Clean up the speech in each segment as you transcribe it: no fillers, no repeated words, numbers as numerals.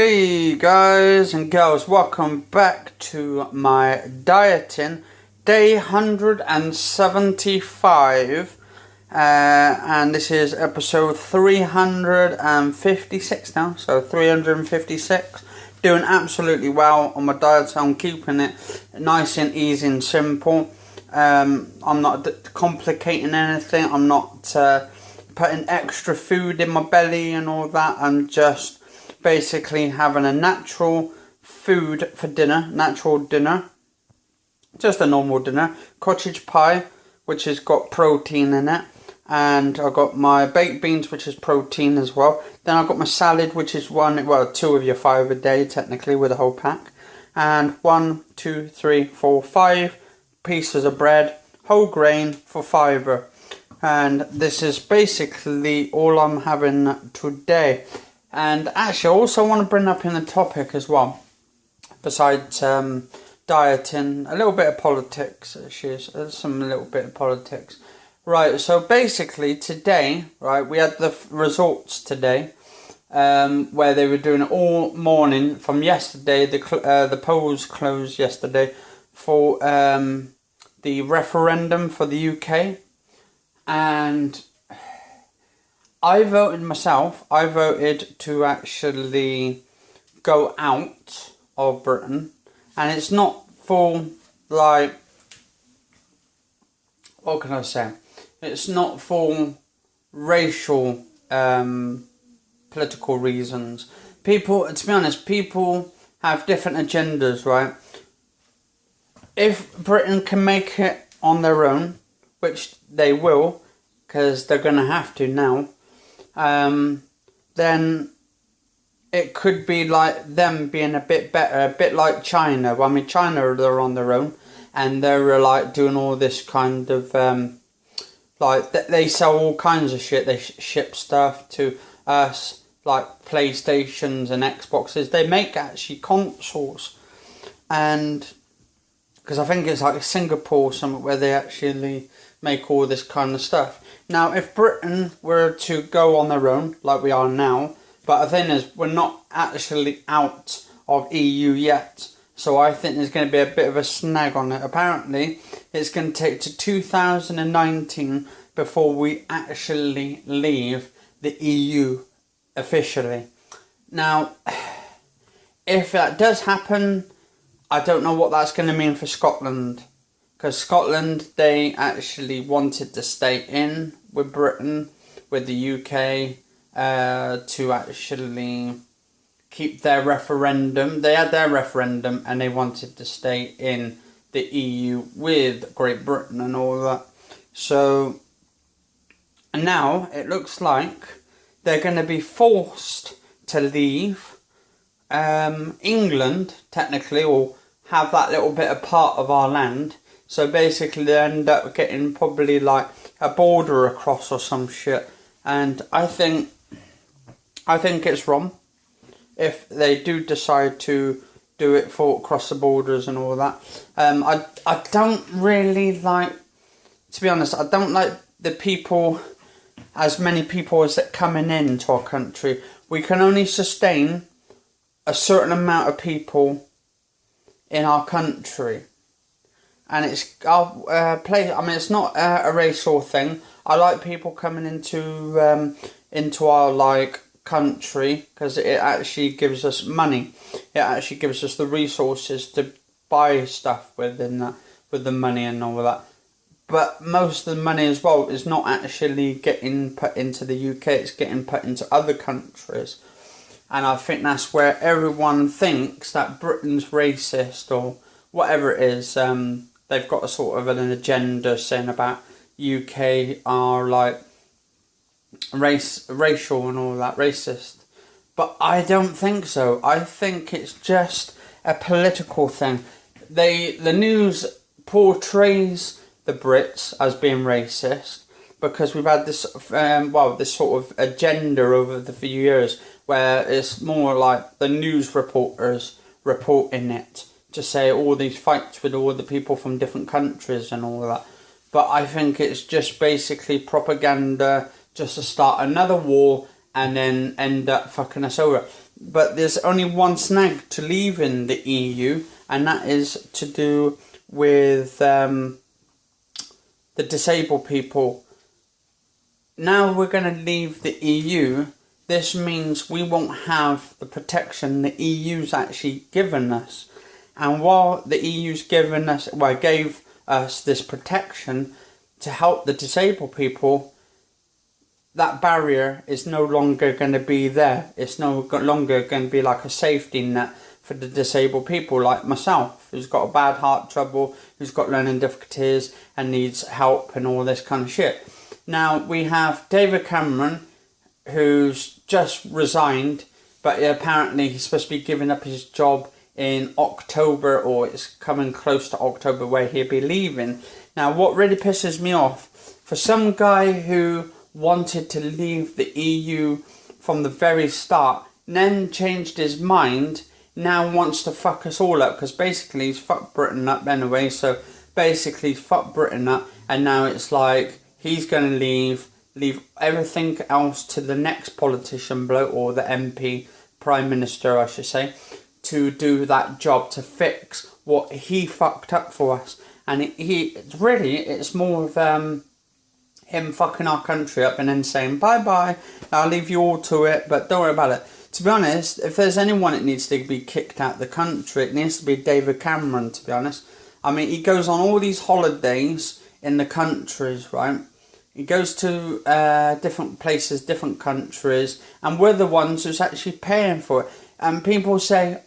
Hey guys and girls, welcome back to my dieting day 175 and this is episode 356 now, so 356. Doing absolutely well on my diet, so I'm keeping it nice and easy and simple. I'm not complicating anything, I'm not putting extra food in my belly and all that. I'm just basically having a natural food for dinner, just a normal dinner. Cottage pie, which has got protein in it, and I've got my baked beans, which is protein as well. Then I've got my salad, which is two of your 5 a day technically with a whole pack, and 5 pieces of bread, whole grain for fibre. And this is basically all I'm having today. And actually, I also want to bring up in the topic as well, besides dieting, a little bit of politics. Some little bit of politics. Right, so basically today, right, we had the results today, where they were doing it all morning from yesterday. The polls closed yesterday for the referendum for the UK, and I voted myself. I voted to actually go out of Britain, and it's not for, like, what can I say? It's not for racial, political reasons. People, to be honest, people have different agendas, right? If Britain can make it on their own, which they will, because they're going to have to now, then it could be like them being a bit better, a bit like China. Well, I mean, China, they're on their own, and they're like doing all this kind of, like, they sell all kinds of shit. They ship stuff to us, like PlayStations and Xboxes. They make actually consoles, and because I think it's like Singapore or something where they actually make all this kind of stuff. Now, if Britain were to go on their own, like we are now, but the thing is, we're not actually out of EU yet, so I think there's going to be a bit of a snag on it. Apparently, it's going to take to 2019 before we actually leave the EU officially. Now, if that does happen, I don't know what that's going to mean for Scotland. Because Scotland, they actually wanted to stay in with Britain, with the UK, to actually keep their referendum. They had their referendum and they wanted to stay in the EU with Great Britain and all that. So now it looks like they're going to be forced to leave England, technically, or have that little bit of part of our land. So basically they end up getting probably like a border across or some shit. And I think it's wrong if they do decide to do it for across the borders and all that. I don't really like, to be honest, I don't like the people, as many people as that coming into our country. We can only sustain a certain amount of people in our country. And it's it's not a racial thing. I like people coming into our like country because it actually gives us money. It actually gives us the resources to buy stuff with the money and all that. But most of the money as well is not actually getting put into the UK. It's getting put into other countries, and I think that's where everyone thinks that Britain's racist or whatever it is. They've got a sort of an agenda saying about UK are like racial and all that, racist. But I don't think so. I think it's just a political thing. The news portrays the Brits as being racist because we've had this this sort of agenda over the few years where it's more like the news reporters reporting it, to say all these fights with all the people from different countries and all that. But I think it's just basically propaganda just to start another war and then end up fucking us over. but there's only one snag to leaving the EU, and that is to do with the disabled people. Now we're going to leave the EU. This means we won't have the protection the EU's actually given us. And while the EU's given us, well, gave us this protection to help the disabled people, that barrier is no longer going to be there. It's no longer going to be like a safety net for the disabled people like myself, who's got a bad heart trouble, who's got learning difficulties and needs help and all this kind of shit. Now we have David Cameron, who's just resigned, but apparently he's supposed to be giving up his job in October, or it's coming close to October where he'll be leaving. Now what really pisses me off, for some guy who wanted to leave the EU from the very start, then changed his mind, now wants to fuck us all up, because basically he's fucked Britain up anyway, so basically he's fucked Britain up, and now it's like he's going to leave everything else to the next politician bloke, or the MP, Prime Minister I should say, to do that job, to fix what he fucked up for us. And it's more of him fucking our country up and then saying bye bye, I'll leave you all to it, but don't worry about it. To be honest, if there's anyone that needs to be kicked out of the country, it needs to be David Cameron, to be honest. I mean, he goes on all these holidays in the countries, right? He goes to different places, different countries, and we're the ones who's actually paying for it. And people say,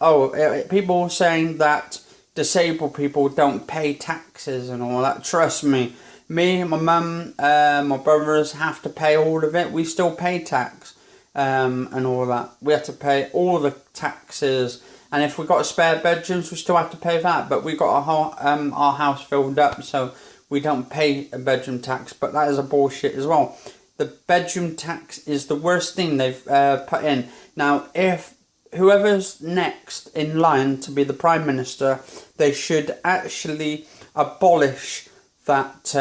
people saying that disabled people don't pay taxes and all that. Trust me, my mum, my brothers have to pay all of it. We still pay tax and all that. We have to pay all the taxes, and if we've got spare bedrooms, we still have to pay that. But we got our house filled up, so we don't pay a bedroom tax. But that is a bullshit as well. The bedroom tax is the worst thing they've put in. Now, if whoever's next in line to be the Prime Minister, they should actually abolish that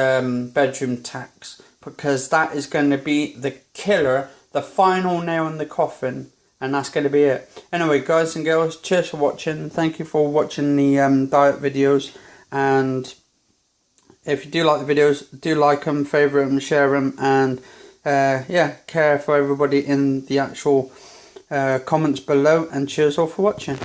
bedroom tax, because that is going to be the killer, the final nail in the coffin, and that's going to be it. Anyway, guys and girls, cheers for watching. Thank you for watching the diet videos, and if you do like the videos, do like them, favourite them, share them, and yeah, care for everybody in the actual comments below, and cheers all for watching.